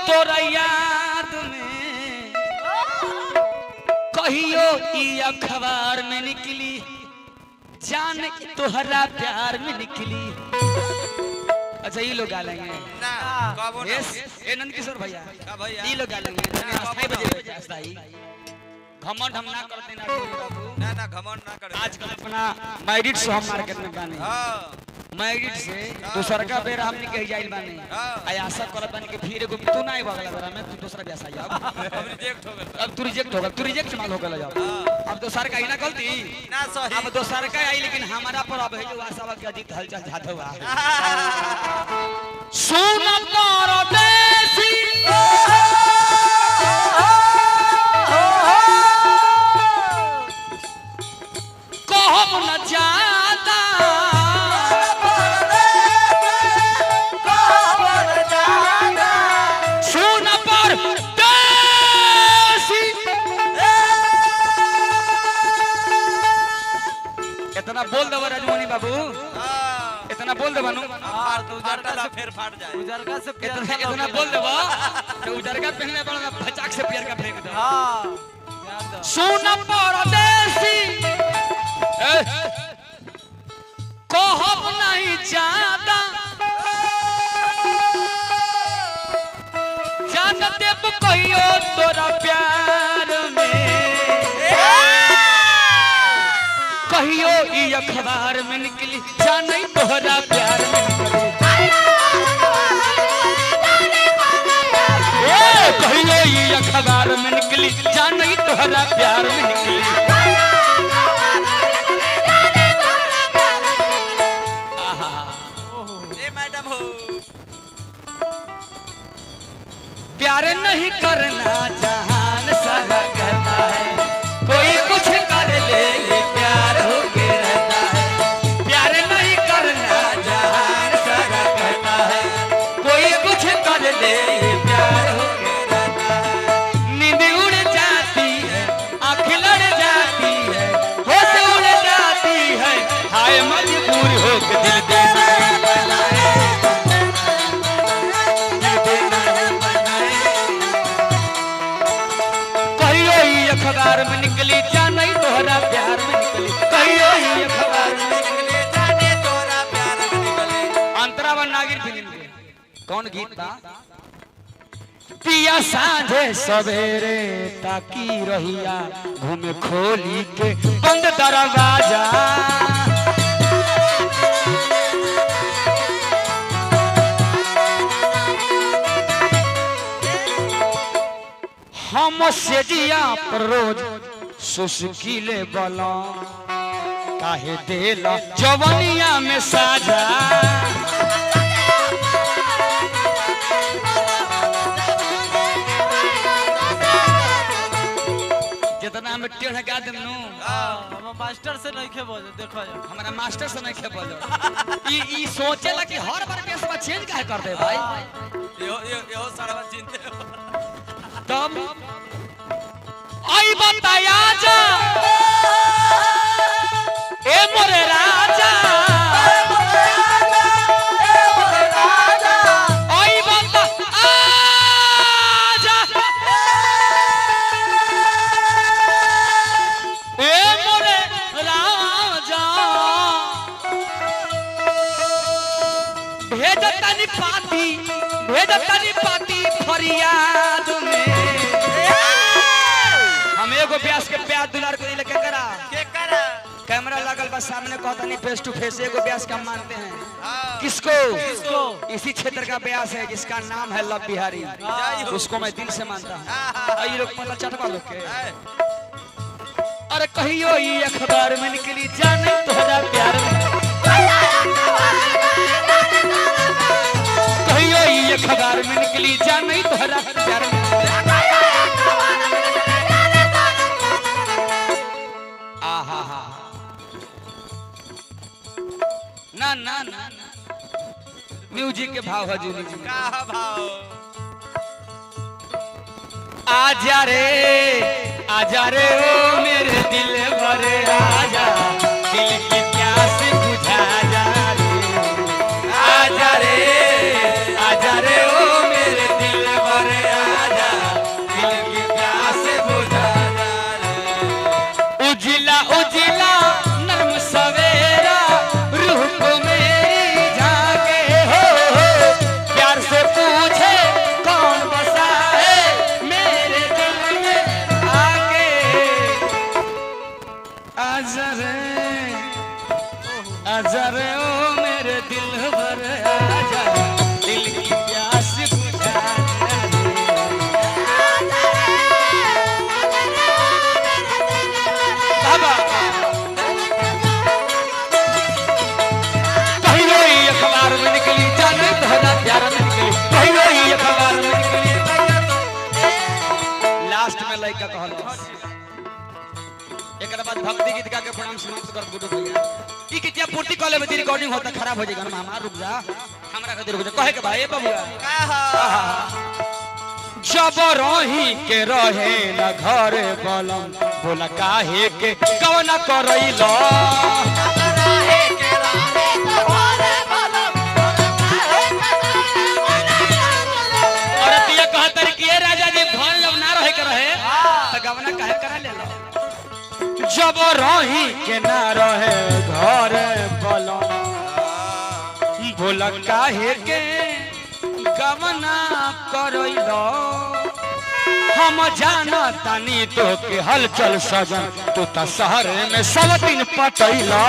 तोरा याद में कहियो ई अखबार में निकली जान तोहरा प्यार में निकली। अच्छा ये लोग गा लेंगे ना कबो ना ये नंद किशोर भैया भैया ये लोग गा लेंगे अस्थाई बजे अस्थाई घमंड हम ना करते ना बाबू ना ना घमंड ना करे। आजकल अपना मैरिड से हम मार्केट में गाने मैरिड से दूसरा का बेर हमने कही जाइल बानी आई आशा करत बानी कि फिर एगो तू ना बगला बेरा में तू दूसरा ब्याह आ जा अब रिजेक्ट हो गया। अब तू रिजेक्ट माल हो गला जाओ अब दूसरा का ही ना गलती ना सही अब दूसरा का आई लेकिन हमारा पर अब है जो आशा के अधिक हलचल जात हुआ सुन परदेसी कहब न जाता सुन परदेसी इतना बोल दो राजमणि बाबू इतना बोल दे बनू फिर फाट जाए उजरका से इतना बोल दे तो उजरका पहनले बड़ा फचाक से पियर का फेंक दो हां सुन परदेसी कहब नहीं ज्यादा जान देव कहियो तोरा प्यार में कहियो ई अखबार में निकली जान तोहरा प्यार में कहियो ई अखबार में निकली जान तोहरा प्यार में निकली प्यार नहीं करना जहान सारा कहता है कोई कुछ कर ले ये प्यार हो के रहता है प्यार नहीं करना जहान सारा कहता है कोई कुछ कर ले ये प्यार हो के रहता है नींद उड़ जाती है आँख लड़ जाती है होश उड़ जाती है हाय मजबूर हो के दिल देना अखबार में निकली जाने तोहरा प्यार में निकली कहियो ही अखबार में निकली जाने तोहरा प्यार में निकली। अंतरावन नागिन फिल्म के कौन गीत था पिया सांझे सवेरे ताकी रहिया घूमे खोली के बंद दरवाजा हम से जिया पर रोज सुसुकीले बला काहे देला जवनिया में साजा जितना हम टेढ़ गा देम नु हम मास्टर से नहीं खे बोल देखो हमारा मास्टर से नहीं खे बोल ई सोचेला कि हर बार केसवा चेंज काहे कर दे भाई यो सारा चिंते तब आई बताया जा ए मोरे राजा आई बता आजा ए मोरे राजा भेजतनी पाती फरियाद में हम एगो ब्यास के प्यार दुलार को लेके करा कैमरा लगल बस सामने कहता नहीं फेस टू फेस एगो ब्यास का मानते हैं किसको इसी क्षेत्र का ब्यास है जिसका नाम है लव बिहारी उसको मैं दिल से मानता हूँ ये लोग पता चटवा लोग के अरे कहियो ये अखबार में निकली जाने तोहरा प्यार में कहियो ये अखबार में निकली जाने तोहरा प्यार में ना ना ना म्यूजिक के भाव हजूरी जी का भाव आजा रे ओ मेरे दिल भरे आजा दिल की प्यास बुझा जा रे आजा रे ओ मेरे दिल भरे लड़का कहल एक बाद भक्ति गीत गा के प्रणाम समाप्त कर गुडू भैया ई कितिया पूर्ति कॉले में रिकॉर्डिंग होता खराब हो जाएगा ना मामा रुक जा हमरा खातिर रुक जा कहे के भाई बबुआ जब रही के रहे न घर बलम बोला काहे के कवना करैला और तिया कहतर कि राजा जी भन जब ना रहे के रहे त गवना काहे करा लेला जब रही के ना रहे घर बलम बोला काहे के गवना करैला हम जाना तानी तो के हलचल सजन तू त शहर में सब दिन पटैला